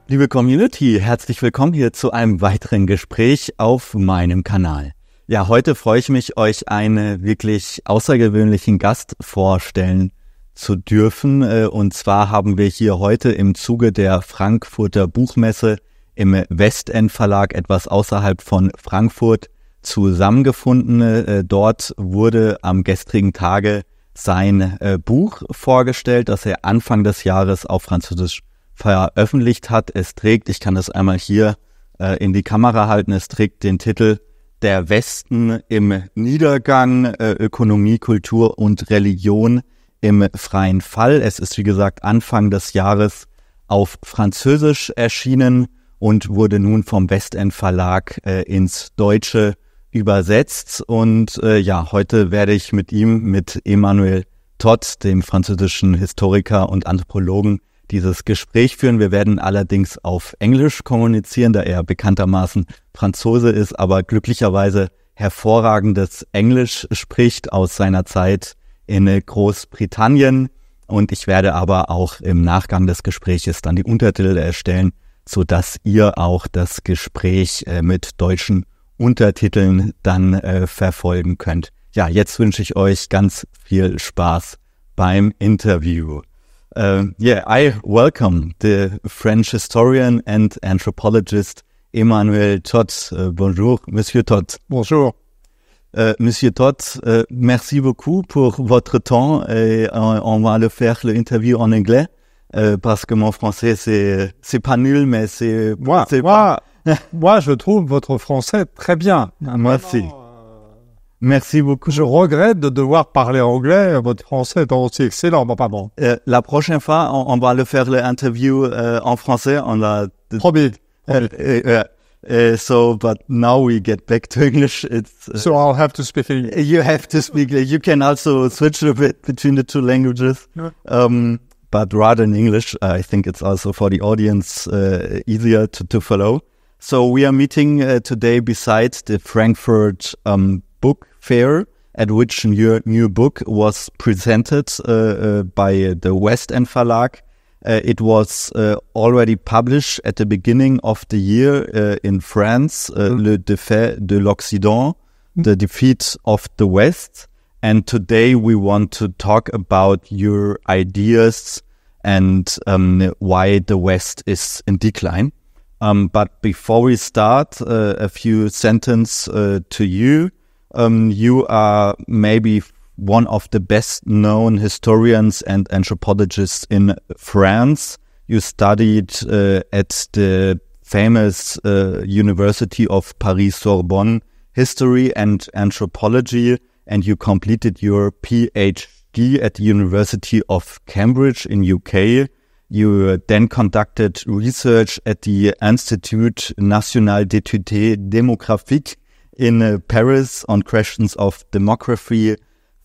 liebe Community, herzlich willkommen hier zu einem weiteren Gespräch auf meinem Kanal. Ja, heute freue ich mich, euch einen wirklich außergewöhnlichen Gast vorstellen zu dürfen. Und zwar haben wir hier heute im Zuge der Frankfurter Buchmesse im Westend Verlag, etwas außerhalb von Frankfurt, zusammengefunden. Dort wurde am gestrigen Tage sein Buch vorgestellt, das er Anfang des Jahres auf Französisch veröffentlicht hat. Es trägt, ich kann das einmal hier in die Kamera halten, es trägt den Titel Der Westen im Niedergang, Ökonomie, Kultur und Religion im freien Fall. Es ist, wie gesagt, Anfang des Jahres auf Französisch erschienen und wurde nun vom Westend Verlag ins Deutsche übersetzt. Und heute werde ich mit Emmanuel Todd, dem französischen Historiker und Anthropologen, dieses Gespräch führen. Wir werden allerdings auf Englisch kommunizieren, da er bekanntermaßen Franzose ist, aber glücklicherweise hervorragendes Englisch spricht aus seiner Zeit in Großbritannien. Und ich werde aber auch im Nachgang des Gespräches dann die Untertitel erstellen, sodass ihr auch das Gespräch mit deutschen Untertiteln dann verfolgen könnt. Ja, jetzt wünsche ich euch ganz viel Spaß beim Interview. I welcome the French historian and anthropologist Emmanuel Todd. Bonjour, Monsieur Todd. Bonjour. Monsieur Todd, merci beaucoup pour votre temps. On va le faire l'interview en anglais parce que mon français c'est pas nul, mais c'est moi je trouve votre français très bien. Merci. Merci beaucoup. Je regrette de devoir parler anglais. Votre français est aussi excellent, mais pas bon. La prochaine fois, on va le faire l'interview en français. Promis. But now we get back to English. So I'll have to speak English. You have to speak. You can also switch a bit between the two languages. Yeah. But rather in English, I think it's also for the audience easier to follow. So we are meeting today beside the Frankfurt book fair, at which your new book was presented by the Westend Verlag. It was already published at the beginning of the year in France, Le Défait de l'Occident, the defeat of the West. And today we want to talk about your ideas and why the West is in decline. But before we start, a few sentences to you. You are maybe one of the best-known historians and anthropologists in France. You studied at the famous University of Paris-Sorbonne history and anthropology, and you completed your PhD at the University of Cambridge in UK. You then conducted research at the Institut National d'Études Démographiques in Paris on questions of demography,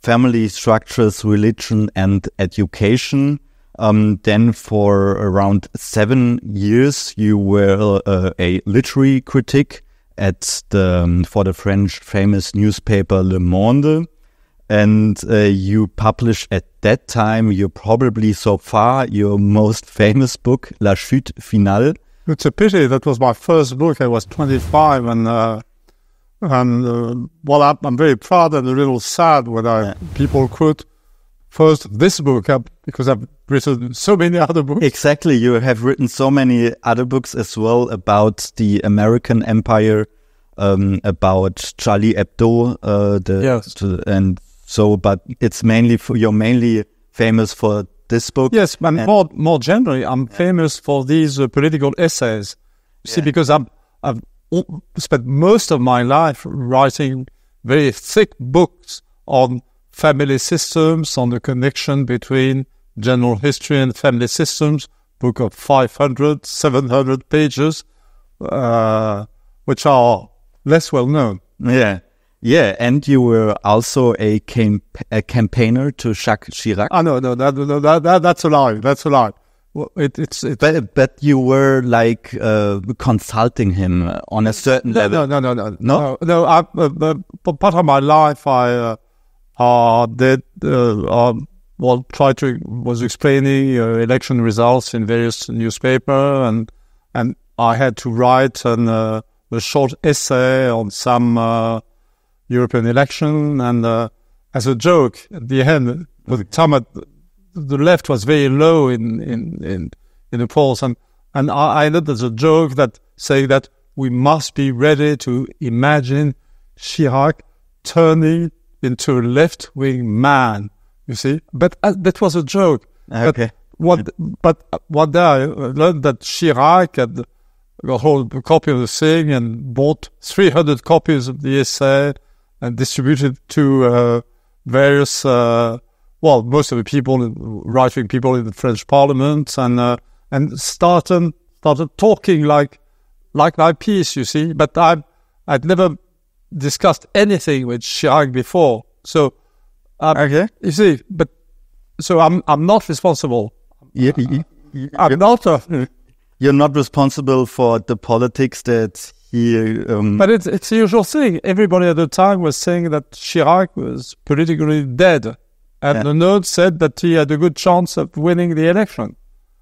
family structures, religion, and education. Then for around 7 years, you were a literary critic for the French famous newspaper Le Monde. And you published at that time, probably so far, your most famous book, La Chute finale. It's a pity. That was my first book. I was 25 I'm very proud and a little sad when people quote first this book because I've written so many other books. Exactly. You have written so many other books as well about the American Empire, about Charlie Hebdo, but it's you're mainly famous for this book. Yes, but more generally, I'm famous for these political essays. See, because I've spent most of my life writing very thick books on family systems, on the connection between general history and family systems, book of 500, 700 pages, which are less well known. Yeah, and you were also a campaigner to Jacques Chirac. No, that's a lie. That's a lie. Well, but you were like consulting him on a certain level. No. Part of my life, I was explaining election results in various newspapers, and and I had to write a short essay on some European election, and as a joke at the end, the time the left was very low in the polls, and I ended as a joke that saying that we must be ready to imagine Chirac turning into a left-wing man. You see, but that was a joke. Okay. But one day I learned that Chirac had got hold of a copy of the thing and bought 300 copies of the essay and distributed to various, most of the people, right-wing people in the French Parliament, and started talking like my piece, you see. But I'd never discussed anything with Chirac before, so okay. You see. But so I'm not responsible. I'm not. You're not responsible for the politics that he... But it's the usual thing. Everybody at the time was saying that Chirac was politically dead. And the note said that he had a good chance of winning the election.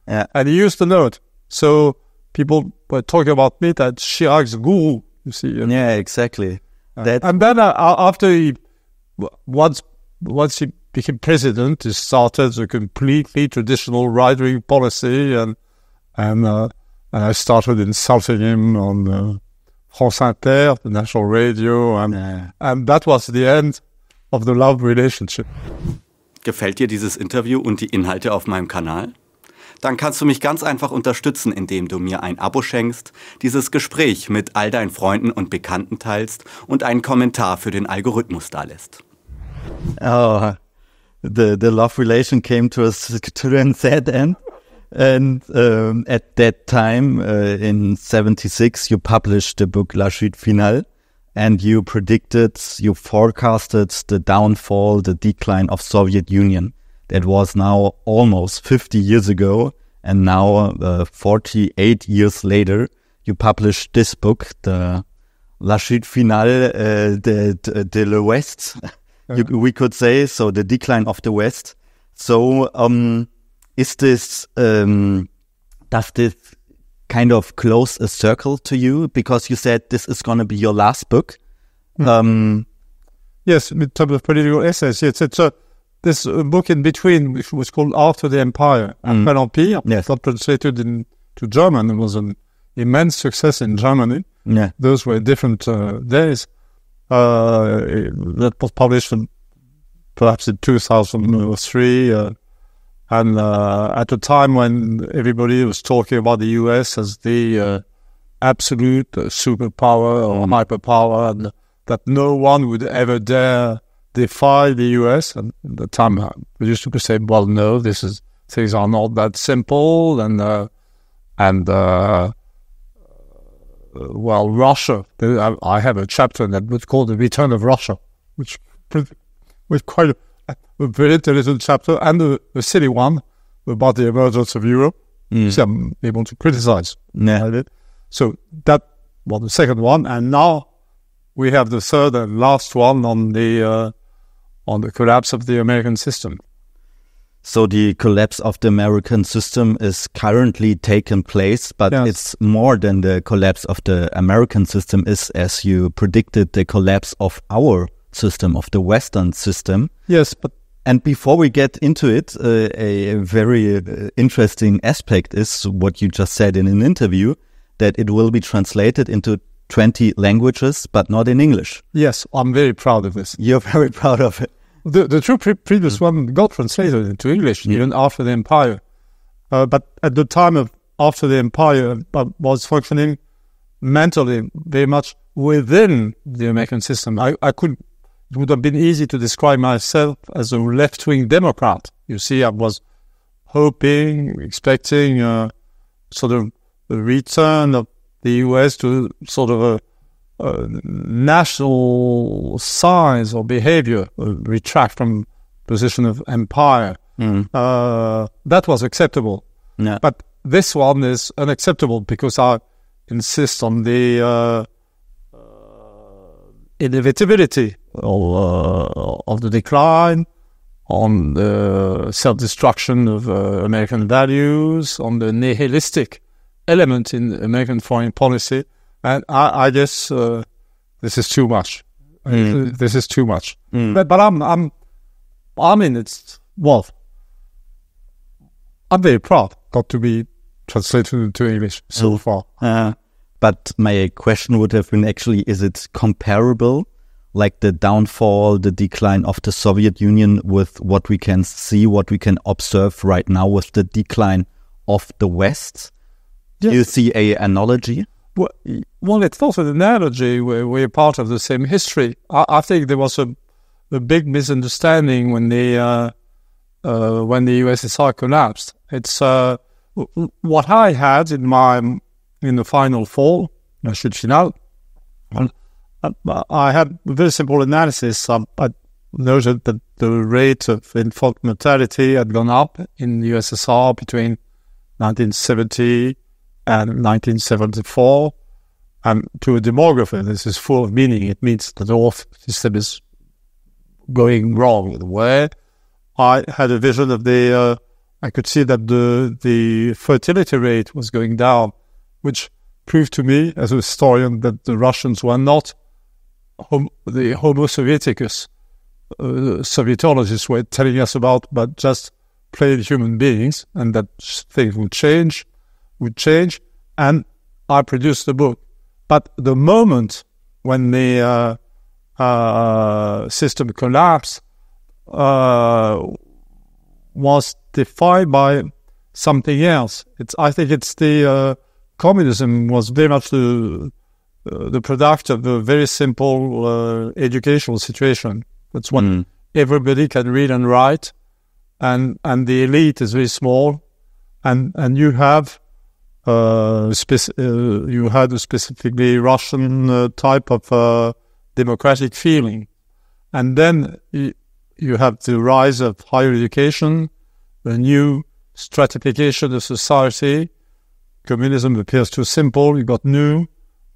Yeah. And he used the note. So people were talking about me that Chirac's guru, you see. Yeah, exactly. And then after once he became president, he started a completely traditional right-wing policy, and I started insulting him on France Inter, the national radio, and that was the end of the love relationship. Gefällt dir dieses Interview und die Inhalte auf meinem Kanal? Dann kannst du mich ganz einfach unterstützen, indem du mir ein Abo schenkst, dieses Gespräch mit all deinen Freunden und Bekannten teilst und einen Kommentar für den Algorithmus dalässt. Oh, the love relation came to a sad end. And at that time, in 76, you published the book La Chute Finale, and you forecasted the downfall, the decline of Soviet Union. That was now almost 50 years ago, and now 48 years later, you published this book, the La Chute Finale de l'Ouest, we could say, so the decline of the West. So, is this, does this kind of close a circle to you? Because you said this is going to be your last book. Yes, in terms of political essays, yes, it's this book in between, which was called After the Empire, Après l'Empire, not translated into German. It was an immense success in Germany. Yeah. Those were different days. That was published perhaps in 2003, and at a time when everybody was talking about the US as the absolute superpower or hyperpower, and that no one would ever dare defy the US. And at the time, we used to say, well, no, things are not that simple. And Russia, I have a chapter that was called The Return of Russia, which was quite a very intelligent chapter, and a silly one about the emergence of Europe. So I'm able to criticize. Yeah. So that was the second one, and now we have the third and last one on the collapse of the American system. So the collapse of the American system is currently taking place, but it's more than the collapse of the American system is, as you predicted, the collapse of our system, of the Western system. Yes, but... And before we get into it, a very interesting aspect is what you just said in an interview, that it will be translated into 20 languages, but not in English. Yes, I'm very proud of this. You're very proud of it. The two previous one got translated into English, even after the Empire. But at the time of after the Empire, I was functioning mentally very much within the American system. It would have been easy to describe myself as a left-wing Democrat. You see, I was hoping, expecting sort of the return of the US to sort of a national size or behavior, retract from position of empire. That was acceptable. Yeah. But this one is unacceptable because I insist on the inevitability of the decline, on the self-destruction of American values, on the nihilistic element in American foreign policy, and I guess this is too much. This is too much. But I'm very proud not to be translated into English so far. But my question would have been actually, is it comparable, like the downfall, the decline of the Soviet Union with what we can see, what we can observe right now with the decline of the West? Yes. Do you see an analogy? Well, it's not an analogy. We're part of the same history. I think there was a big misunderstanding when the USSR collapsed. It's what I had in the final fall, La Chute finale. I had a very simple analysis. I noted that the rate of infant mortality had gone up in the USSR between 1970 and 1974. And to a demographer, this is full of meaning. It means that the whole system is going wrong. Where I had a vision of I could see that the fertility rate was going down, which proved to me, as a historian, that the Russians were not the Homo Sovieticus Sovietologists were telling us about, but just plain human beings, and that things would change, and I produced the book. But the moment when the system collapsed was defined by something else. I think it's the communism was very much the product of a very simple educational situation. That's when everybody can read and write, and the elite is very small, and you have you had a specifically Russian type of democratic feeling, and then you have the rise of higher education, the new stratification of society. Communism appears too simple. You got new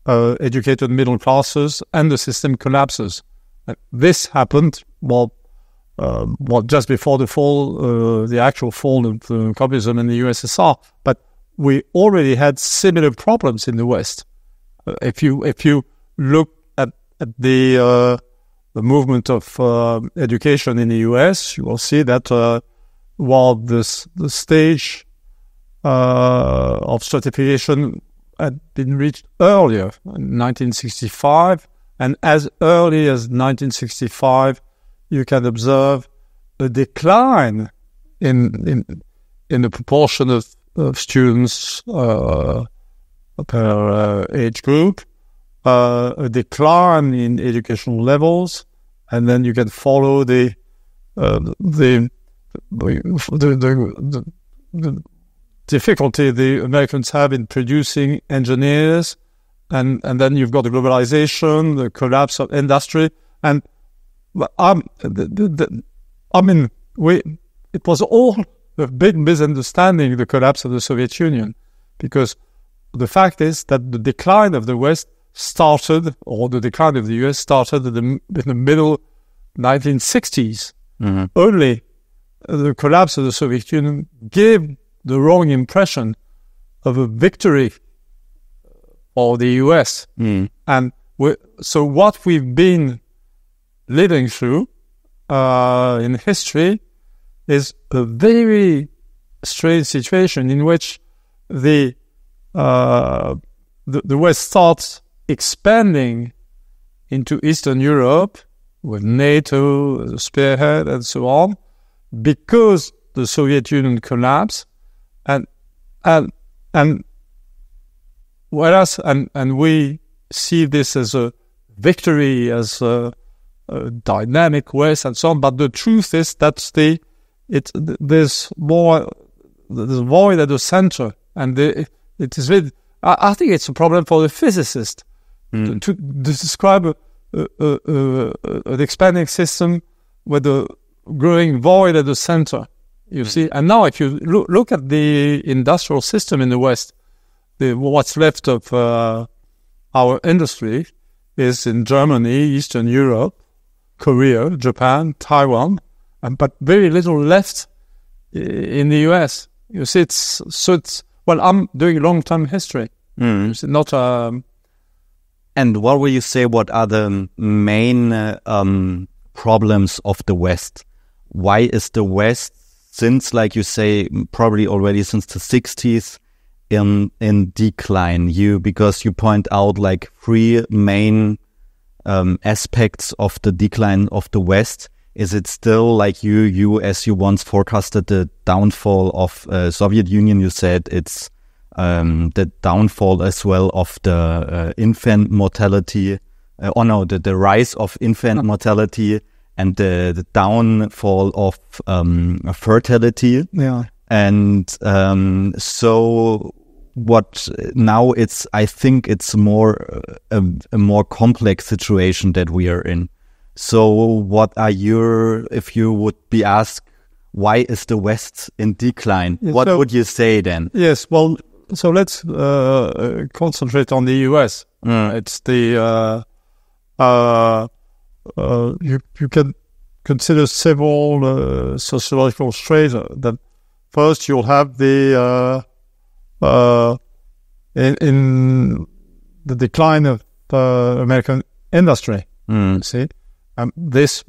educated middle classes, and the system collapses. This happened just before the fall, the actual fall of communism in the USSR. But we already had similar problems in the West. If you look at the movement of education in the US, you will see that while the stage of stratification had been reached earlier, in 1965, and as early as 1965, you can observe a decline in the proportion of students per age group, a decline in educational levels, and then you can follow the difficulty the Americans have in producing engineers, and then you've got the globalization, the collapse of industry, and it was all a big misunderstanding, the collapse of the Soviet Union, because the fact is that the decline of the West started, or the decline of the US started in the middle 1960s. Mm-hmm. Only the collapse of the Soviet Union gave the wrong impression of a victory for the US. And so what we've been living through in history is a very strange situation in which the West starts expanding into Eastern Europe with NATO as a spearhead and so on, because the Soviet Union collapsed, and whereas we see this as a victory, as a dynamic West and so on, but the truth is that there's void at the center, and it is really, I think it's a problem for the physicist to describe an expanding system with a growing void at the center. You see, and now if you look at the industrial system in the West, what's left of our industry is in Germany, Eastern Europe, Korea, Japan, Taiwan, but very little left in the US. You see, Well, I'm doing long-term history. It's not... And what will you say, what are the main problems of the West? Why is the West, since, like you say, probably already since the 60s, in decline? Because you point out like three main aspects of the decline of the West. Is it still like you as you once forecasted the downfall of Soviet Union? You said it's the downfall as well of the infant mortality. The rise of infant mortality and the downfall of fertility. Yeah. And so what now I think it's more a more complex situation that we are in. So what are if you would be asked, why is the West in decline? Yeah, what would you say then? Yes, well, so let's concentrate on the US. It's the, you can consider several sociological traits. That first you'll have the, in the decline of American industry, see? This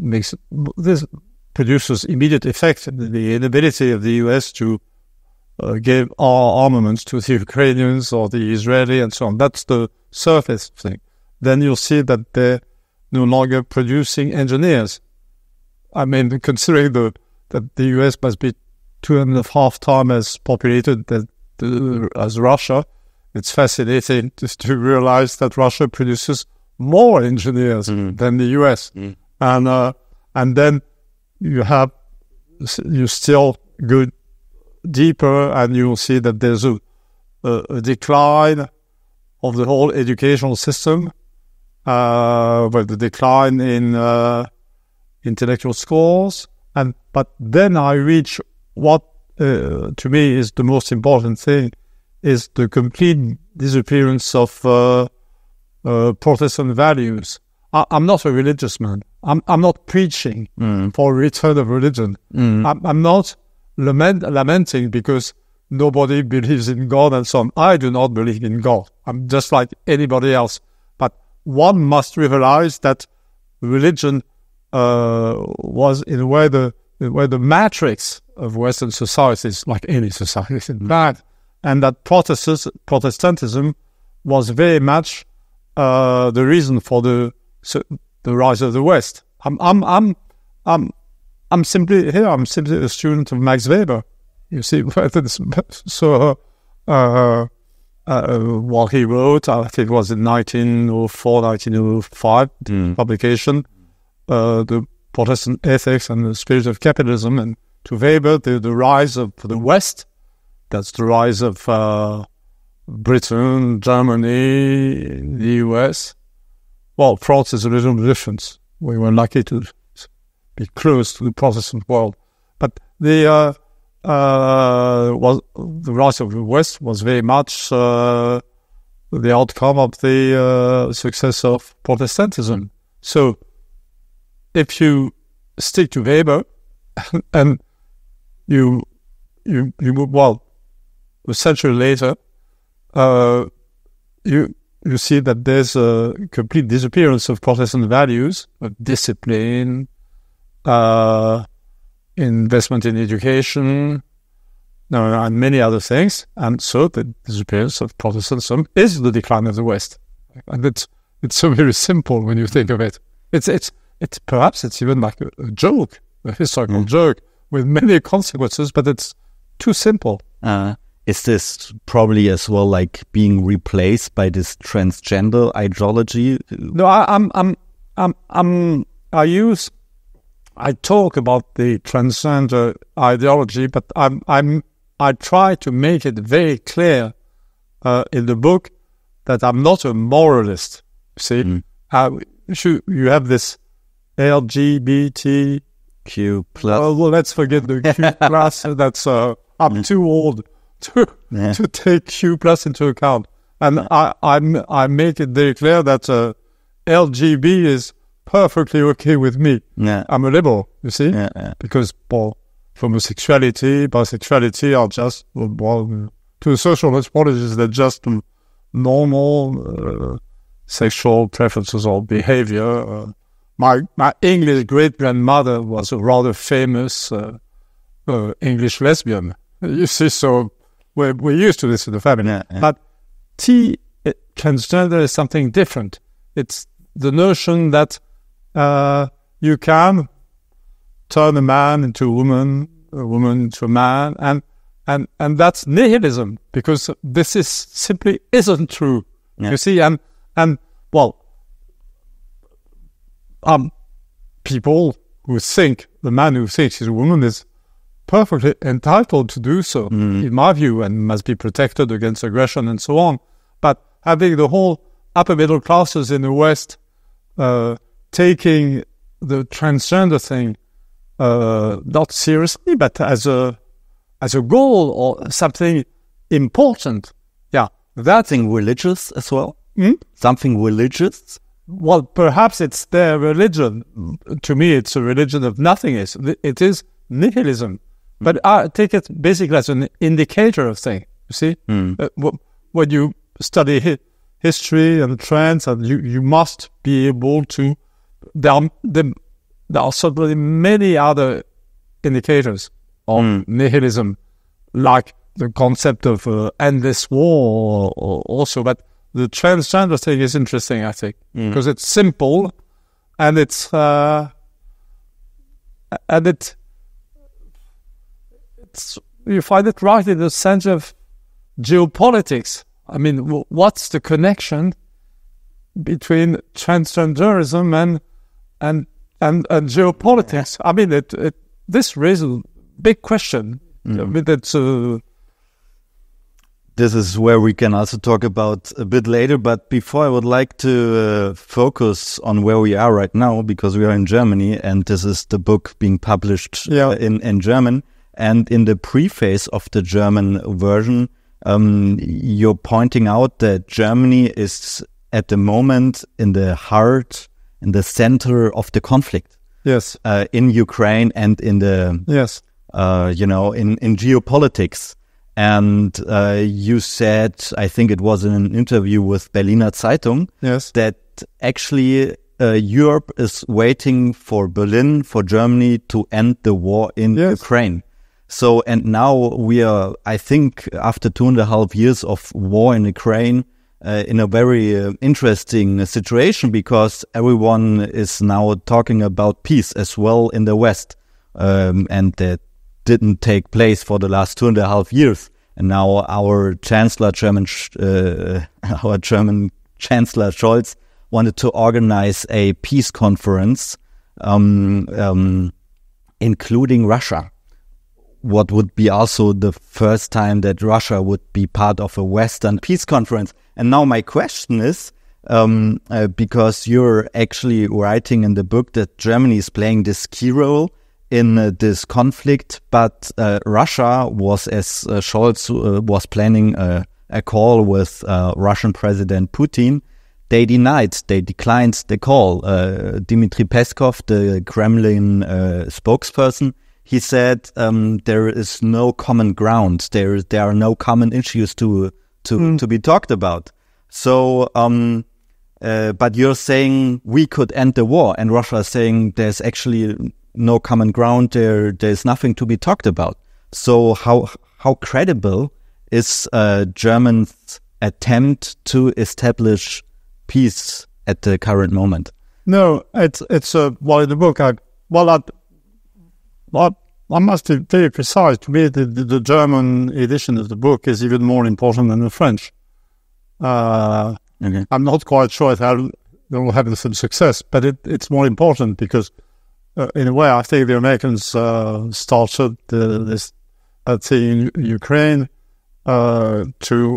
produces immediate effect in the inability of the US to give armaments to the Ukrainians or the Israeli and so on. That's the surface thing. Then you'll see that they're no longer producing engineers. I mean, considering that the US must be 2.5 times as populated as Russia, it's fascinating to realize that Russia produces more engineers than the US. And then you still go deeper and you'll see that there's a decline of the whole educational system, with the decline in intellectual scores. But then I reach what to me is the most important thing, is the complete disappearance of Protestant values. I'm not a religious man. I'm not preaching for a return of religion. I'm not lamenting because nobody believes in God and so on. I do not believe in God. I'm just like anybody else. But one must realize that religion was in a way the matrix of Western societies, like any society, bad, and that Protestantism was very much the reason for the rise of the West. I'm simply a student of Max Weber. You see, so what he wrote, I think it was in 1904, 1905, publication, the Protestant Ethics and the Spirit of Capitalism, and to Weber, the rise of the West. That's the rise of Britain, Germany, the US. Well, France is a little different. We were lucky to be close to the Protestant world. But the rise of the West was very much the outcome of the success of Protestantism. So if you stick to Weber and you move, a century later, you see that there's a complete disappearance of Protestant values, of discipline, investment in education, and many other things. And so the disappearance of Protestantism is the decline of the West. And it's so very simple when you think of it. It's perhaps it's even like a joke, a historical joke with many consequences, but it's too simple. Is this probably as well like being replaced by this transgender ideology? No, I talk about the transgender ideology, but I try to make it very clear in the book that I'm not a moralist. See, you have this LGBTQ plus. Well, let's forget the Q plus. That's I'm too old to take Q plus into account, and I make it very clear that LGB is perfectly okay with me. I'm a liberal, you see, because homosexuality, bisexuality are just to to social anthropologists that just normal sexual preferences or behavior. My English great-grandmother was a rather famous English lesbian. You see, so we're used to this in the family. Yeah. But transgender is something different. It's the notion that you can turn a man into a woman into a man, and that's nihilism, because this is simply isn't true. Yeah. You see, and people who think the man who thinks he's a woman is perfectly entitled to do so, in my view, and must be protected against aggression and so on. But having the whole upper middle classes in the West taking the transgender thing not seriously, but as a goal or something important, that's Something religious as well? Hmm? Something religious? well, perhaps it's their religion. To me, it's a religion of nothingness. It is nihilism. But I take it basically as an indicator of things. You see, when you study history and trends, and you must be able to. There are certainly many other indicators of nihilism, like the concept of endless war, or also. But the transgender thing is interesting, I think, because it's simple, and it's you find it right in the sense of geopolitics. I mean, what's the connection between transgenderism and geopolitics? I mean, this raises a big question. I mean, this is where we can also talk about a bit later. But before, I would like to focus on where we are right now, because we are in Germany, and this is the book being published in German. And in the preface of the German version, you're pointing out that Germany is at the moment in the heart, in the center of the conflict. Yes. In Ukraine and in the in geopolitics. And you said, I think it was in an interview with Berliner Zeitung, that actually Europe is waiting for Berlin, for Germany to end the war in Ukraine. So, and now we are, I think, after 2.5 years of war in Ukraine, in a very interesting situation, because everyone is now talking about peace as well in the West. And that didn't take place for the last 2.5 years. And now our Chancellor, German Chancellor Scholz wanted to organize a peace conference, including Russia. What would be also the first time that Russia would be part of a Western peace conference. And now my question is, because you're actually writing in the book that Germany is playing this key role in this conflict, but Russia was, as Scholz was planning a call with Russian President Putin, they declined the call. Dmitry Peskov, the Kremlin spokesperson, he said there is no common ground. There are no common issues to be talked about. So, but you're saying we could end the war, and Russia is saying there's actually no common ground. There's nothing to be talked about. So how credible is Germany's attempt to establish peace at the current moment? No, it's in the book I must be very precise. To me, the German edition of the book is even more important than the French. Okay. I'm not quite sure if they will have the same success, but it's more important because, in a way, I think the Americans started this thing in Ukraine to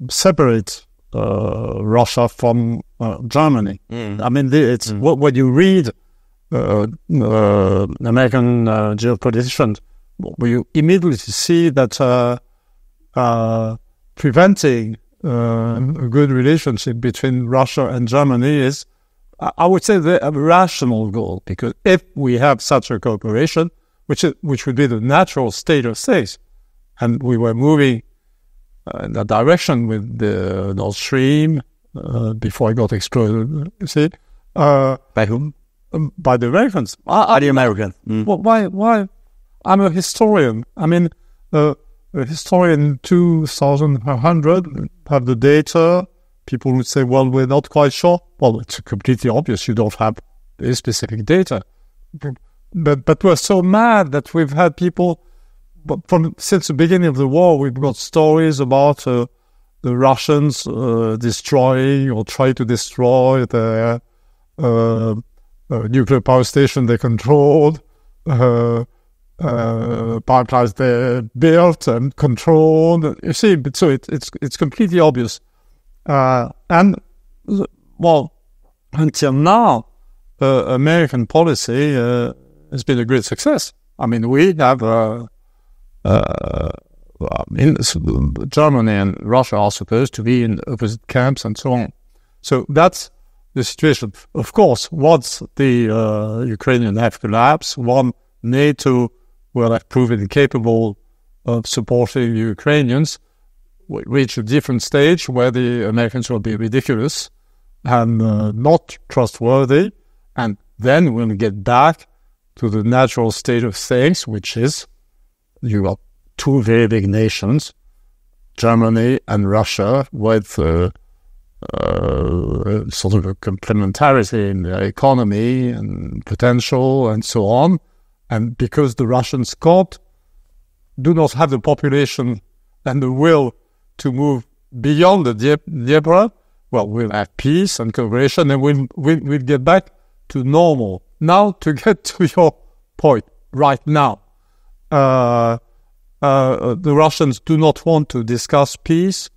separate Russia from Germany. I mean, it's what you read American geopoliticians, you immediately see that preventing a good relationship between Russia and Germany is, I would say, a rational goal, because if we have such a cooperation, which would be the natural state of things. And we were moving in that direction with the Nord Stream before it got exploded, you see. By whom? By the Americans. By the Americans. Mm. Well, why? I'm a historian. I mean, a historian 2100 have the data. People would say, well, we're not quite sure. Well, it's completely obvious you don't have a specific data. But we're so mad that we've had people, since the beginning of the war, we've got stories about the Russians destroying or trying to destroy the nuclear power station they controlled, pipelines they built and controlled. You see, so it's completely obvious. And, well, until now, American policy has been a great success. I mean, we have Germany and Russia are supposed to be in opposite camps and so on. So that's the situation. Of course, once the Ukrainian have collapsed, NATO will have proven capable of supporting the Ukrainians. We reach a different stage where the Americans will be ridiculous and not trustworthy, and then we'll get back to the natural state of things, which is you got two very big nations, Germany and Russia, with sort of a complementarity in their economy and potential and so on. And because the Russians do not have the population and the will to move beyond the Dnieper, well, we'll have peace and cooperation, and we'll get back to normal. Now, to get to your point, right now, the Russians do not want to discuss peace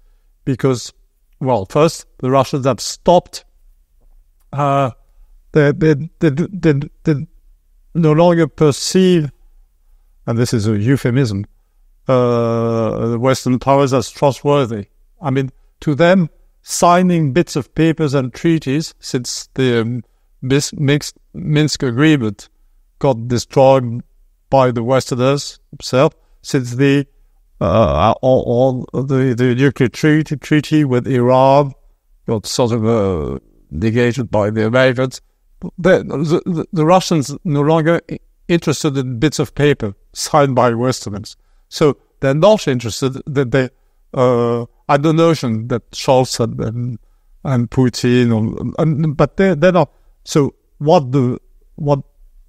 because, well, first, the Russians have stopped. They no longer perceive, and this is a euphemism, the Western powers as trustworthy. I mean, to them, signing bits of papers and treaties, since the Minsk agreement got destroyed by the Westerners themselves, since the nuclear treaty with Iran got sort of negated by the Americans, the Russians no longer interested in bits of paper signed by Westerners. So they're not interested that they had the notion that Scholz and Putin, but they're not. So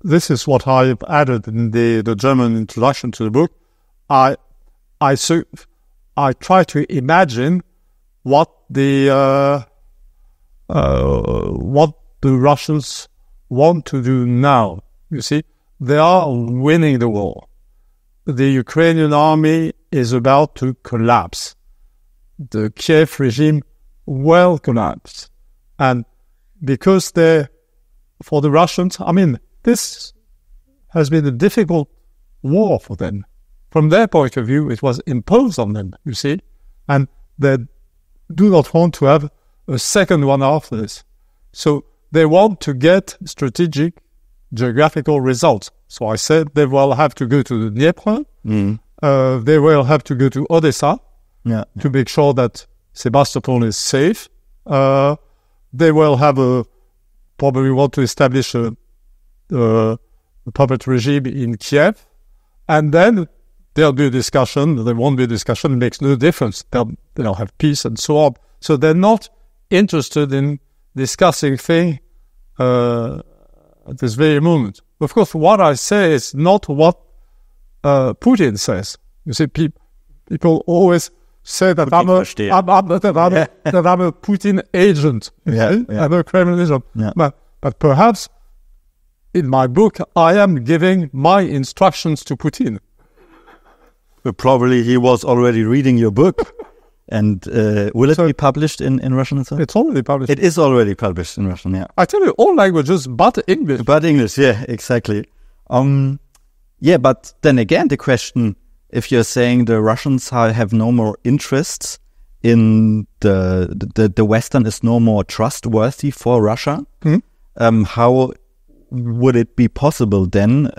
this is what I've added in the German introduction to the book. I try to imagine what the Russians want to do now. You see, they are winning the war. The Ukrainian army is about to collapse. The Kiev regime will collapse. And because for the Russians, I mean, this has been a difficult war for them. From their point of view, it was imposed on them, you see, and they do not want to have a second one after this. So they want to get strategic geographical results. So I said they will have to go to the Dnieper. They will have to go to Odessa to make sure that Sebastopol is safe. They will have probably want to establish a puppet regime in Kiev. And then there'll be a discussion. There won't be a discussion. It makes no difference. They'll have peace and so on. So they're not interested in discussing things at this very moment. Of course, what I say is not what Putin says. You see, people always say that I'm a Putin agent. I'm a Kremlin agent. But perhaps in my book, I am giving my instructions to Putin. But probably he was already reading your book. And will it be published in Russian as well? It's already published. It is already published in Russian, yeah. I tell you, all languages but English. But English, yeah, exactly. But then again, the question, if you're saying the Russians have no more interests in the Western is no more trustworthy for Russia, how would it be possible then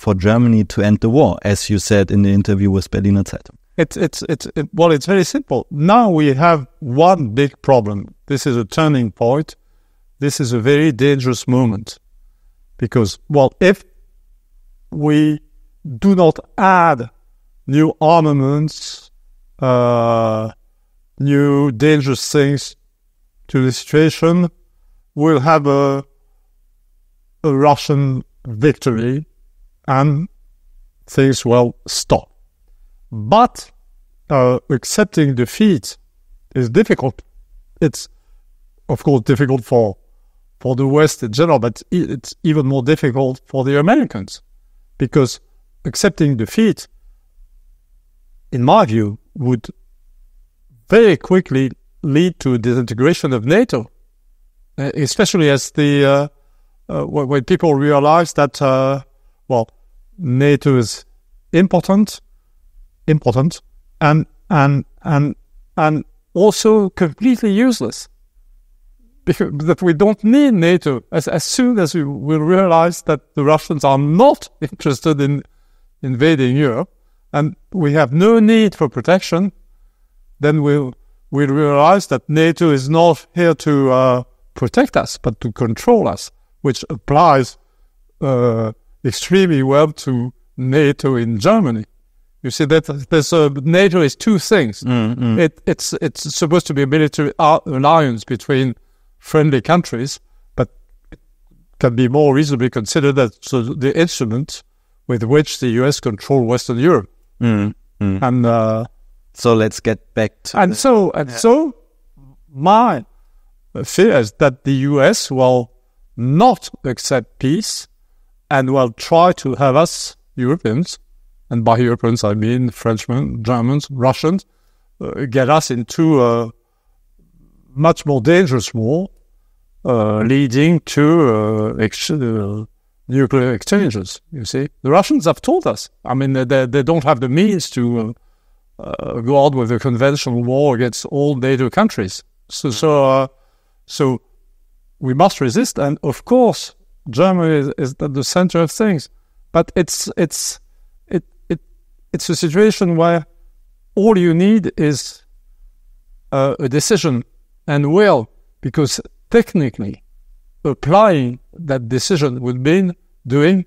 for Germany to end the war, as you said in the interview with Berliner Zeitung? It's very simple. Now we have one big problem. This is a turning point. This is a very dangerous moment. Because, if we do not add new armaments, new dangerous things to the situation, we'll have a Russian victory and things will stop. But accepting defeat is difficult. It's, of course, difficult for the West in general, but it's even more difficult for the Americans, because accepting defeat, in my view, would very quickly lead to disintegration of NATO, especially as when people realize that NATO is important, and also completely useless. Because that we don't need NATO. As soon as we will realize that the Russians are not interested in invading Europe, and we have no need for protection, then we'll realize that NATO is not here to protect us, but to control us, which applies extremely well to NATO in Germany. You see that NATO is two things. It's supposed to be a military alliance between friendly countries, but it can be more reasonably considered as the instrument with which the US control Western Europe. And so let's get back to so my fear is that the US will not accept peace and will try to have us Europeans, and by Europeans I mean Frenchmen, Germans, Russians, get us into a much more dangerous war, leading to nuclear exchanges. You see, the Russians have told us. I mean, they don't have the means to go out with a conventional war against all NATO countries. So we must resist, and of course, Germany is at the center of things. But it's a situation where all you need is a decision and will, because technically applying that decision would mean doing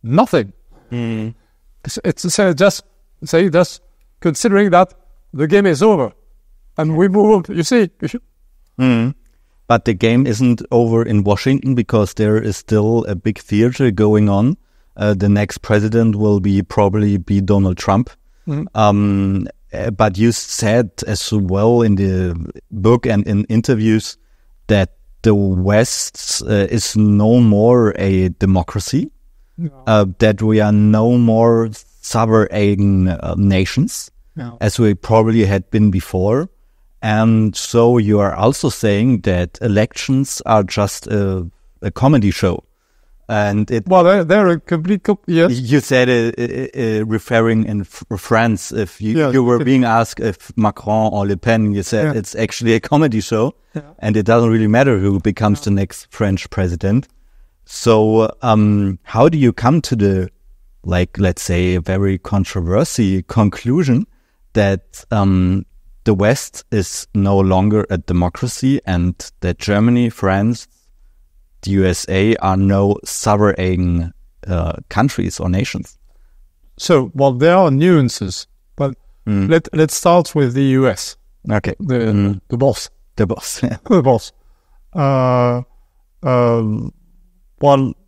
nothing. It's just considering that the game is over and we move on. You see. But the game isn't over in Washington, because there is still a big theater going on. The next president will probably be Donald Trump. But you said as well in the book and in interviews that the West is no more a democracy, that we are no more sovereign nations, as we probably had been before. And so you are also saying that elections are just a comedy show. And they're a complete yes. You said referring in France, if you were being asked if Macron or Le Pen, you said it's actually a comedy show, and it doesn't really matter who becomes the next French president. So how do you come to the, let's say, a very controversial conclusion that the West is no longer a democracy and that Germany, France, the USA are no sovereign countries or nations? So, there are nuances, but let's start with the US. Okay. The boss. The boss. The boss.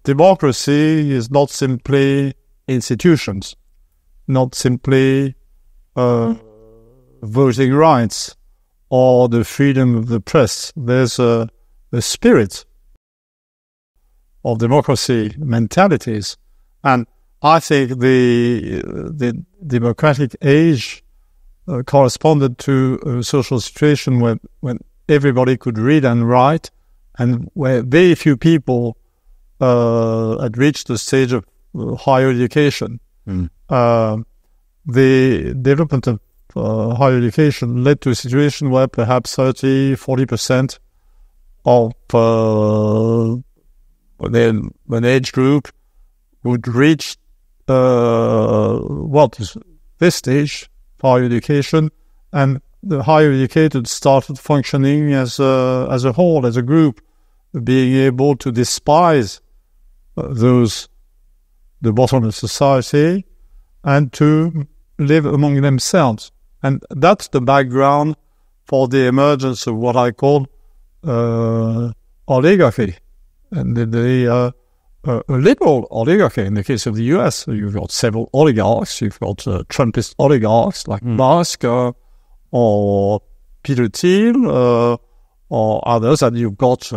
Democracy is not simply institutions, not simply voting rights or the freedom of the press. There's a spirit of democracy mentalities, and I think the democratic age corresponded to a social situation when everybody could read and write, and where very few people had reached the stage of higher education. The development of higher education led to a situation where perhaps 30-40% of an age group would reach this stage, higher education, and the higher educated started functioning as a whole, as a group, being able to despise the bottom of society and to live among themselves. And that's the background for the emergence of what I call oligarchy, and a liberal oligarchy. In the case of the US, you've got several oligarchs. You've got Trumpist oligarchs like Musk or Peter Thiel or others, and you've got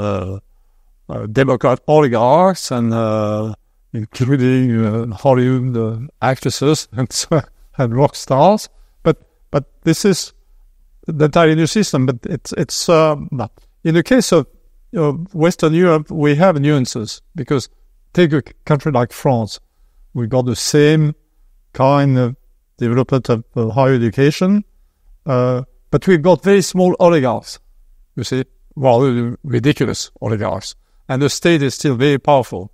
Democrat oligarchs, and including Hollywood actresses and rock stars. But this is the entire new system. But it's in the case of Western Europe, we have nuances, because take a country like France, we got the same kind of development of higher education, but we've got very small oligarchs, you see, ridiculous oligarchs, and the state is still very powerful.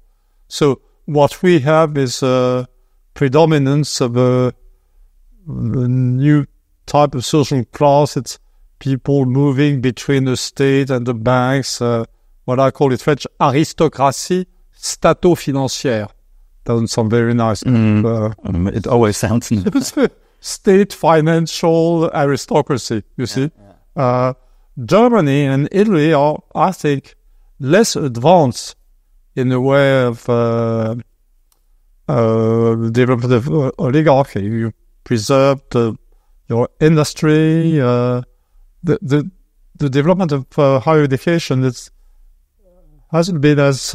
So what we have is a predominance of a new type of social class. It's people moving between the state and the banks, what I call in French aristocratie stato-financière. Doesn't sound very nice. It always sounds nice. State financial aristocracy, you see. Germany and Italy are, I think, less advanced in the way of development of oligarchy. You preserved your industry. The development of higher education hasn't been as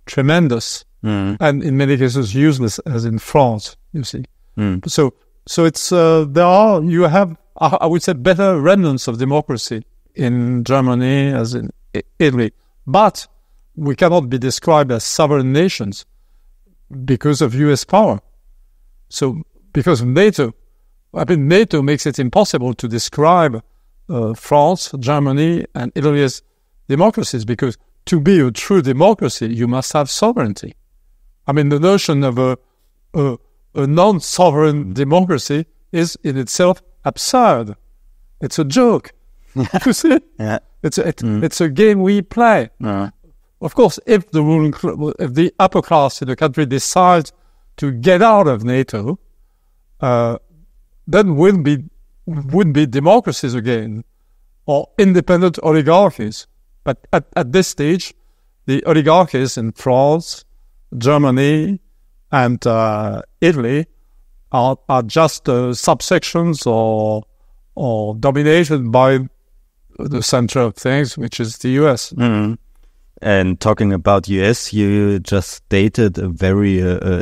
tremendous, and in many cases useless as in France, you see. So it's you have, I would say, better remnants of democracy in Germany as in Italy, but we cannot be described as sovereign nations because of US power. So because of NATO, NATO makes it impossible to describe France, Germany, and Italy as democracies, because to be a true democracy, you must have sovereignty. The notion of a non-sovereign democracy is in itself absurd. It's a joke. You see? Yeah. It's a game we play. Of course, if the upper class in the country decides to get out of NATO, then would be democracies again, or independent oligarchies. But at this stage, the oligarchies in France, Germany, and Italy are just subsections or dominated by the center of things, which is the US. And talking about US, you just stated a very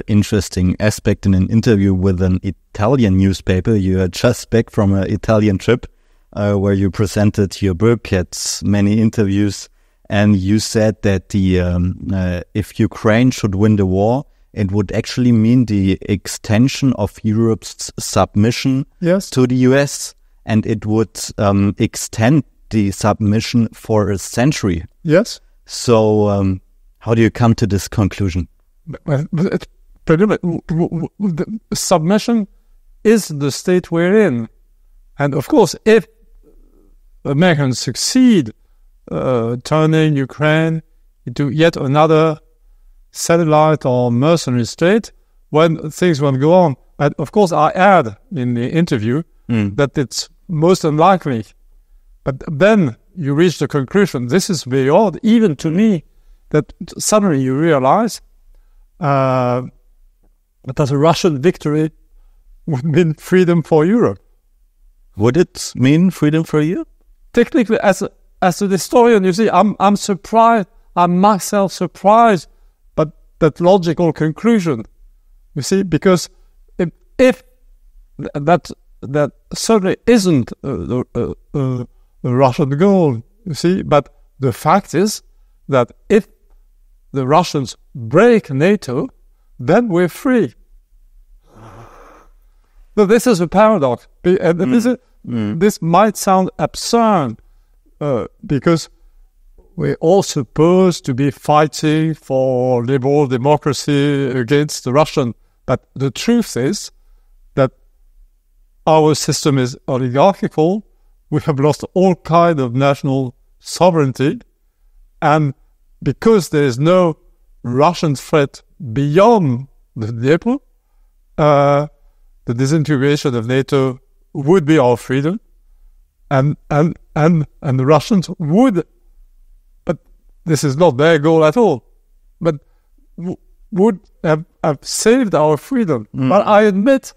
interesting aspect in an interview with an Italian newspaper. You are just back from an Italian trip where you presented your book, had many interviews, and you said that if Ukraine should win the war, it would actually mean the extension of Europe's submission to the US, and it would extend the submission for a century. Yes. So how do you come to this conclusion? Submission is the state we're in. And of course, if Americans succeed turning Ukraine into yet another satellite or mercenary state, when things won't go on. And of course, I add in the interview that it's most unlikely. But then you reach the conclusion, this is very odd, even to me, that suddenly you realize that a Russian victory would mean freedom for Europe. Would it mean freedom for you? Technically, as a historian, you see, I'm surprised. I'm myself surprised, but that logical conclusion, you see, because if that certainly isn't a Russian goal, you see, but the fact is that if the Russians break NATO, then we're free. So this is a paradox, and this might sound absurd because we're all supposed to be fighting for liberal democracy against the Russian. But the truth is that our system is oligarchical. We have lost all kind of national sovereignty. And because there is no Russian threat beyond the Dnieper, the disintegration of NATO would be our freedom. And the Russians would, but this is not their goal at all, but would have saved our freedom. But I admit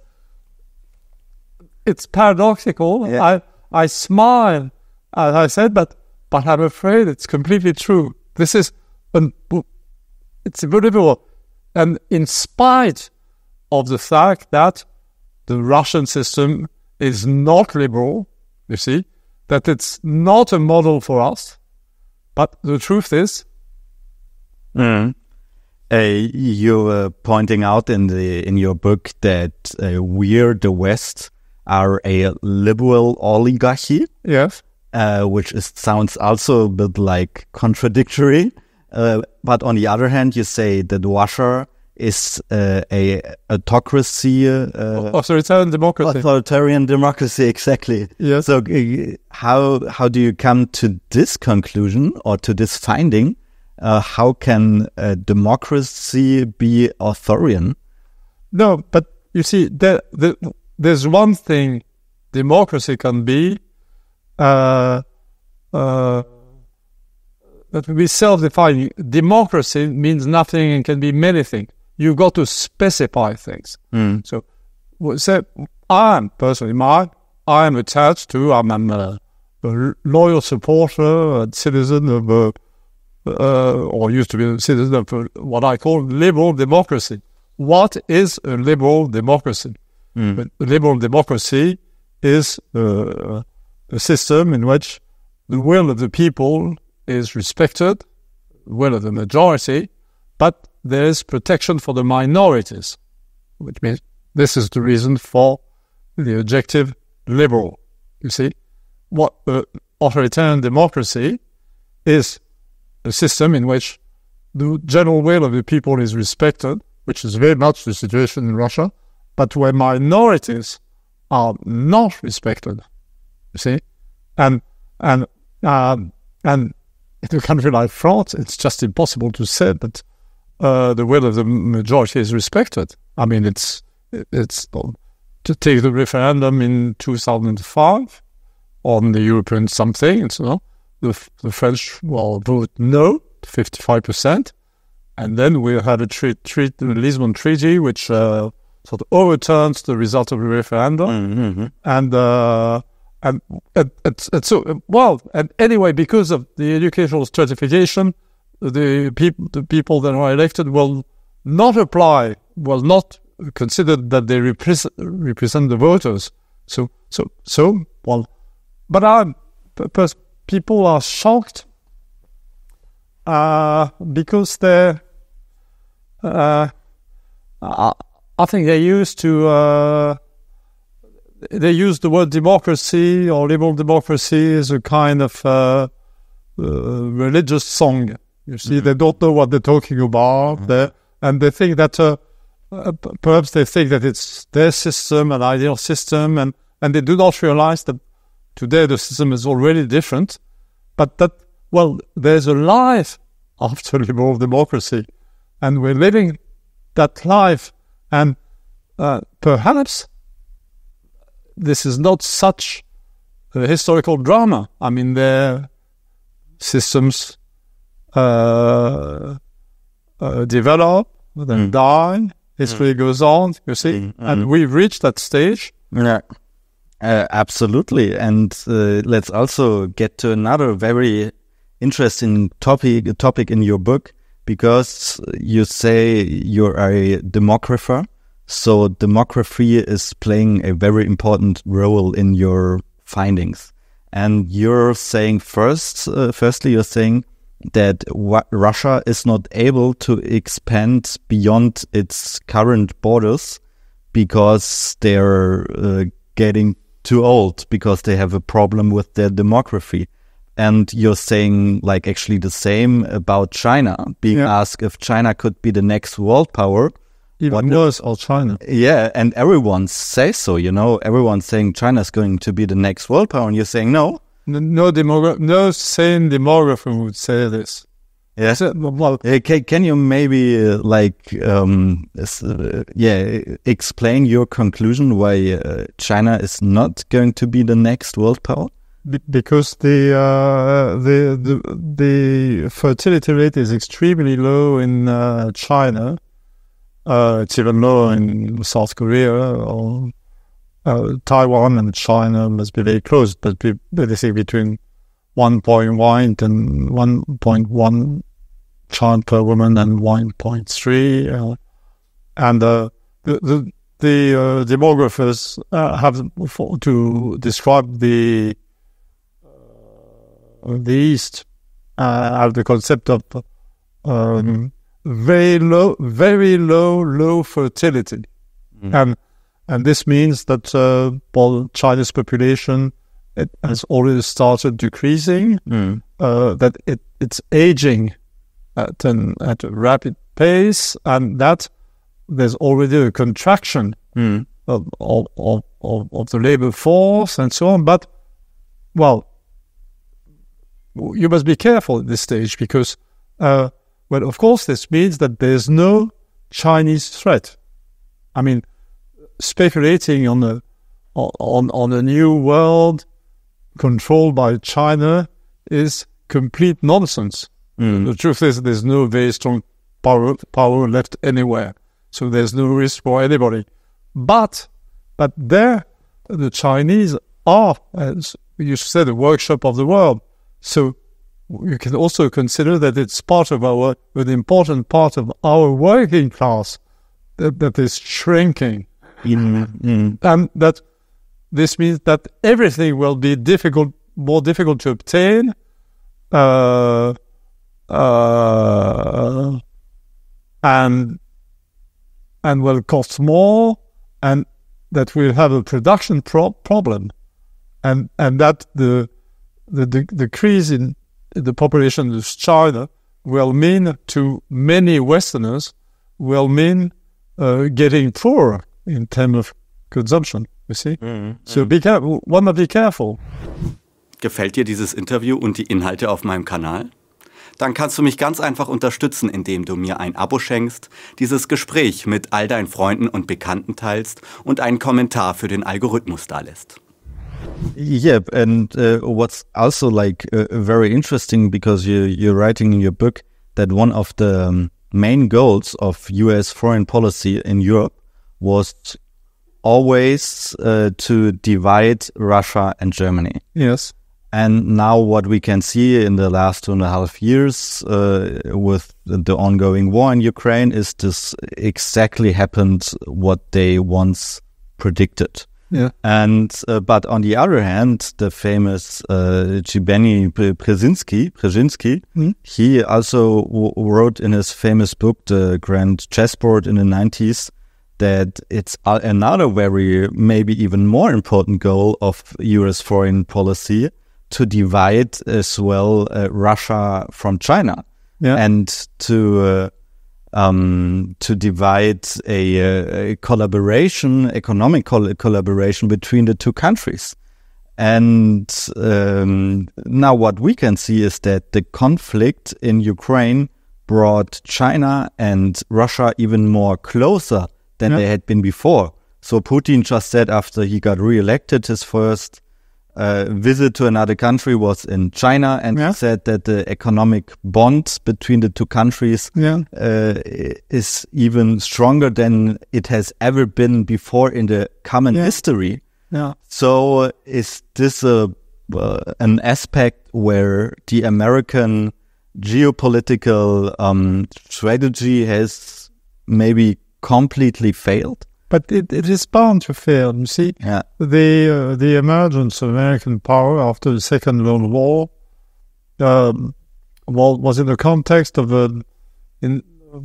it's paradoxical. Yeah. I smile, as I said, but I'm afraid it's completely true. This is, it's unbelievable. And in spite of the fact that the Russian system is not liberal, you see, that it's not a model for us, but the truth is... You're pointing out in your book that we're, the West, are a liberal oligarchy. Yes. Which sounds also a bit like contradictory. But on the other hand, you say that Russia is a autocracy. Authoritarian democracy. Authoritarian democracy, exactly. Yes. So how do you come to this conclusion or to this finding? How can a democracy be authoritarian? No, but you see, there's one thing democracy can be, that will be self-defining. Democracy means nothing and can be many things. You've got to specify things. So I'm attached to, I'm a loyal supporter and citizen of, or used to be a citizen of what I call liberal democracy. What is a liberal democracy? But a liberal democracy is a system in which the will of the people is respected, the will of the majority, but there is protection for the minorities, which means this is the reason for the adjective liberal. You see, what authoritarian democracy is a system in which the general will of the people is respected, which is very much the situation in Russia, but where minorities are not respected. You see, and in a country like France, it's just impossible to say that the will of the majority is respected. I mean, it's to take the referendum in 2005 on the European something. So the French will vote no, 55%, and then we had the Lisbon Treaty, which sort of overturns the result of the referendum, and anyway, because of the educational stratification, the people that are elected will not consider that they represent the voters. But people are shocked because I think they used to. They use the word democracy or liberal democracy as a kind of religious song. You see, they don't know what they're talking about, and they think that perhaps they think that it's their system, an ideal system, and they do not realize that today the system is already different, but that, well, there's a life after liberal democracy, and we're living that life, and perhaps this is not such a historical drama. I mean, their systems develop, then die, history goes on, you see, and we've reached that stage. Yeah, absolutely. And let's also get to another very interesting topic in your book, because you say you're a demographer. So demography is playing a very important role in your findings. And you're saying firstly, you're saying that Russia is not able to expand beyond its current borders because they're getting too old, because they have a problem with their demography. And you're saying like actually the same about China, being asked if China could be the next world power. Even worse, or China. Yeah, and everyone says so, everyone's saying China's going to be the nenext world power, and you're saying no? No sane demographer would say this. Yeah. Well, can you maybe explain your conclusion why China is not going to be the next world power? Because the fertility rate is extremely low in China. It's even lower in South Korea, or Taiwan and China must be very close, but they say between 1.1 and 1.1 child per woman and 1.3. And the demographers have to describe the East have the concept of very low fertility. And this means that China's population has already started decreasing, that it's aging at a rapid pace, and that there's already a contraction of the labor force and so on. But, well, you must be careful at this stage because, of course, this means that there's no Chinese threat. I mean, speculating on a new world controlled by China is complete nonsense. The truth is there's no very strong power left anywhere, so there's no risk for anybody. But there, the Chinese are, as you said, a workshop of the world. So you can also consider that it's an important part of our working class that is shrinking. And that this means that everything will be more difficult to obtain, and will cost more, and that we'll have a production problem, and that the decrease in the population of China will mean to many Westerners getting poorer in terms of consumption. You see, so be careful. One must be careful. Gefällt dir dieses Interview und die Inhalte auf meinem Kanal? Dann kannst du mich ganz einfach unterstützen, indem du mir ein Abo schenkst, dieses Gespräch mit all deinen Freunden und Bekannten teilst und einen Kommentar für den Algorithmus dalässt. Yeah, and what's also very interesting, because you're writing in your book that one of the main goals of US foreign policy in Europe was always to divide Russia and Germany. Yes. And now what we can see in the last 2.5 years with the ongoing war in Ukraine is this exactly happened what they once predicted. Yeah. And but on the other hand, the famous Yevgeny Brzezinski, he also wrote in his famous book, The Grand Chessboard in the 90s, that it's another very, maybe even more important goal of US foreign policy to divide as well Russia from China, and to divide a collaboration, economic collaboration between the two countries. And now what we can see is that the conflict in Ukraine brought China and Russia even more closer than they had been before. So Putin just said after he got reelected, his first visit to another country was in China, and he said that the economic bond between the two countries is even stronger than it has ever been before in the common history. Yeah. So is this an aspect where the American geopolitical strategy has maybe completely failed? But it is bound to fail. You see, the emergence of American power after the Second World War was in the context of an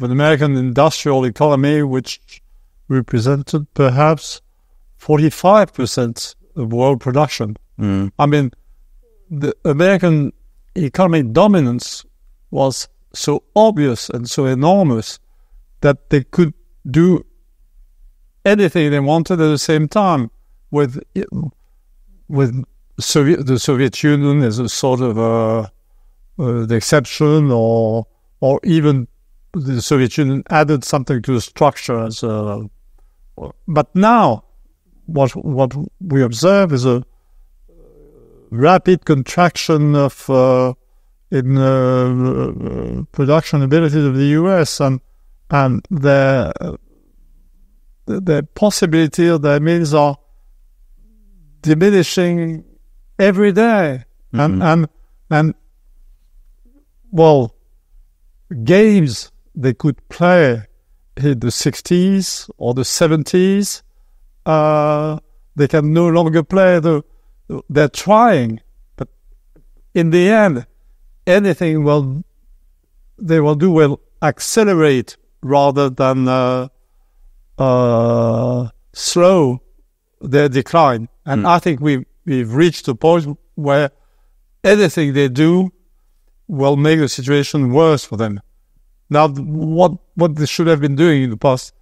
American industrial economy which represented perhaps 45% of world production. I mean, the American economy dominance was so obvious and so enormous that they could do anything they wanted at the same time. With the Soviet Union as a sort of the exception, or even the Soviet Union added something to the structure. But now, what we observe is a rapid contraction of production abilities of the US, and their possibility or their means are diminishing every day. And well, games they could play in the 60s or the 70s, they can no longer play. They're trying, but in the end, anything they will do will accelerate rather than slow their decline. And I think we've reached a point where anything they do will make the situation worse for them. Now, what they should have been doing in the past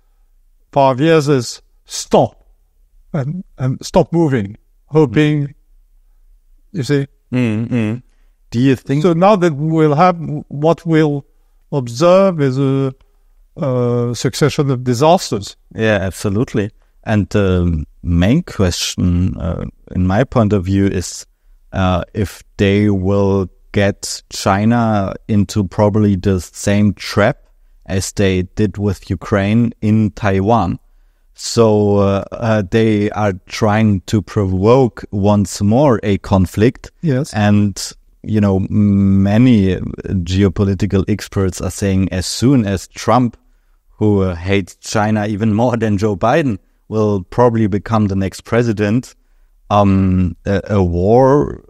5 years is stop and stop moving, hoping. You see. Do you think so? Now that what we'll observe is a succession of disasters. Yeah, absolutely. And the main question, in my point of view, is if they will get China into probably the same trap as they did with Ukraine in Taiwan. So they are trying to provoke once more a conflict. Yes. And, many geopolitical experts are saying as soon as Trump, who hates China even more than Joe Biden, will probably become the next president, a war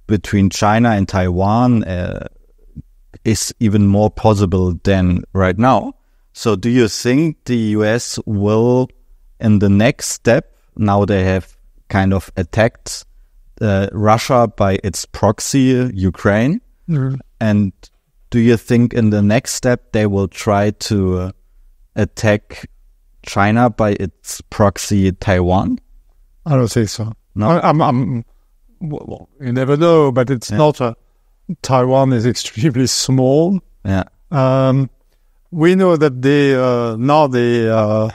between China and Taiwan is even more possible than right now. So do you think the US will, in the next step, now they have kind of attacked Russia by its proxy, Ukraine, and do you think in the next step they will try to attack China by its proxy, Taiwan? I don't think so. No? Well, you never know, but it's not Taiwan is extremely small. Yeah. We know that the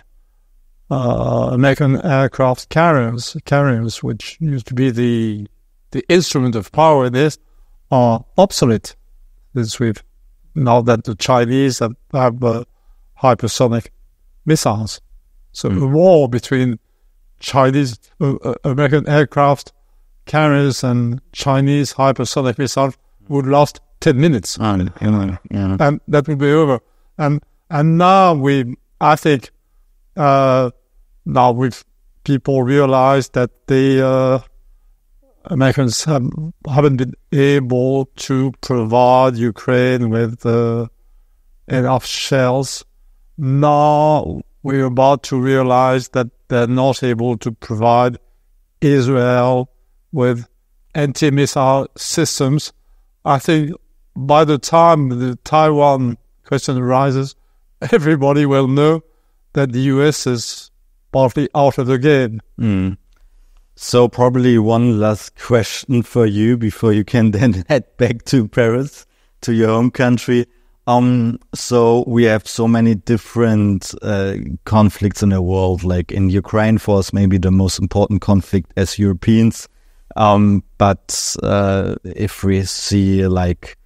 American aircraft carriers, which used to be the instrument of power in this, are obsolete. Now that the Chinese have hypersonic missiles. So a war between Chinese American aircraft carriers and Chinese hypersonic missiles would last 10 minutes. And that would be over. And now I think now people realize that the Americans haven't been able to provide Ukraine with enough shells. Now we're about to realize that they're not able to provide Israel with anti-missile systems. I think by the time the Taiwan question arises, everybody will know that the US is partly out of the game. So probably one last question for you before you can then head back to Paris, to your home country. So we have so many different conflicts in the world, like in Ukraine for us, maybe the most important conflict as Europeans. But if we see like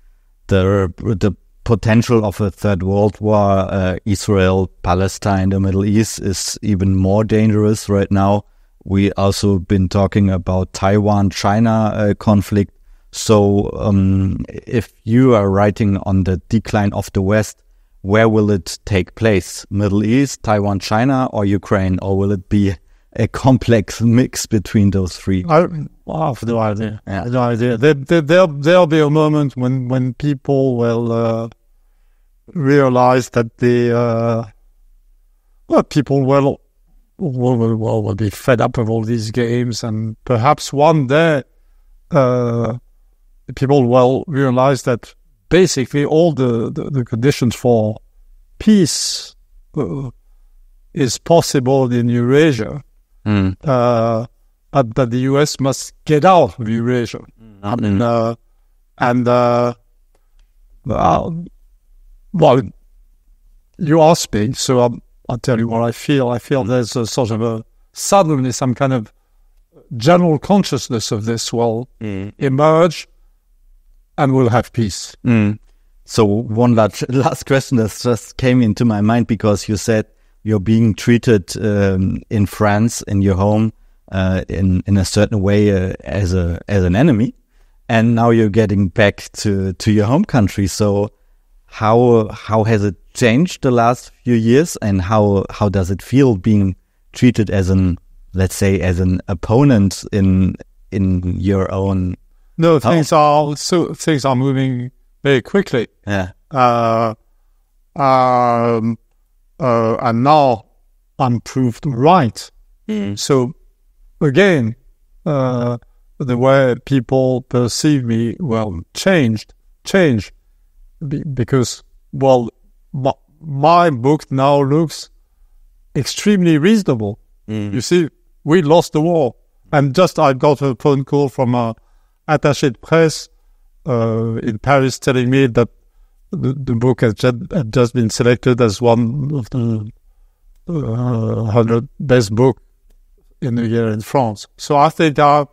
the potential of a third world war, Israel, Palestine, the Middle East is even more dangerous right now. We also been talking about Taiwan-China conflict. So if you are writing on the decline of the West, where will it take place? Middle East, Taiwan, China, or Ukraine? Or will it be a complex mix between those three? I have no idea. Yeah. No idea. There'll be a moment when people will realize that people will be fed up with all these games, and perhaps one day people will realize that basically all the conditions for peace is possible in Eurasia, but that the US must get out of Eurasia. Well, you asked me, so I'll tell you what I feel. I feel there's a sort of suddenly some kind of general consciousness of this will emerge, and we'll have peace. So one last question that just came into my mind, because you said you're being treated in France, in your home, in a certain way as an enemy, and now you're getting back to your home country. So how has it changed the last few years, and how does it feel being treated as an, let's say, as an opponent in your own? No, things are moving very quickly. Yeah. And now I'm proved right. So again, the way people perceive me, changed because, my book now looks extremely reasonable. You see, we lost the war. And I got a phone call from an attaché de presse in Paris telling me that the book had just been selected as one of the 100 best books in the year in France. So I think I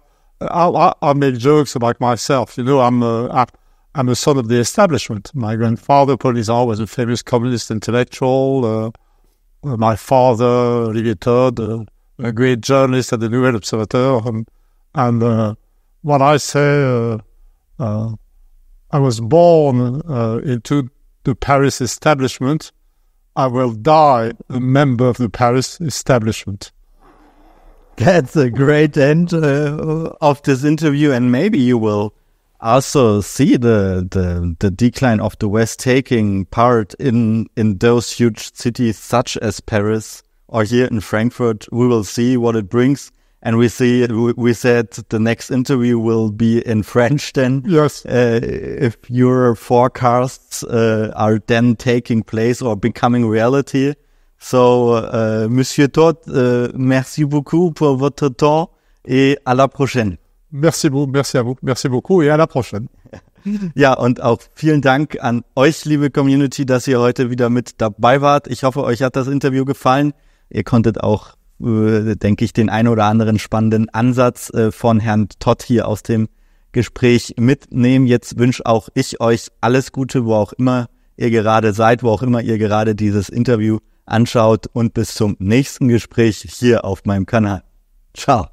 make jokes about myself. I'm a son of the establishment. My grandfather, Paul Nizar, was a famous communist intellectual. My father, Olivier Todd, a great journalist at the Nouvel Observateur. And when I say I was born into the Paris establishment, I will die a member of the Paris establishment. That's a great end of this interview, and maybe you will also see the decline of the West taking part in those huge cities such as Paris or here in Frankfurt. We will see what it brings. And we said the next interview will be in French then. Yes. If your forecasts are then taking place or becoming reality. So, Monsieur Todd, merci beaucoup pour votre temps et à la prochaine. Merci à vous. Merci beaucoup et à la prochaine. Ja, und auch vielen Dank an euch, liebe Community, dass ihr heute wieder mit dabei wart. Ich hoffe, euch hat das Interview gefallen. Ihr konntet auch, denke ich, den ein oder anderen spannenden Ansatz von Herrn Todd hier aus dem Gespräch mitnehmen. Jetzt wünsche auch ich euch alles Gute, wo auch immer ihr gerade seid, wo auch immer ihr gerade dieses Interview anschaut, und bis zum nächsten Gespräch hier auf meinem Kanal. Ciao.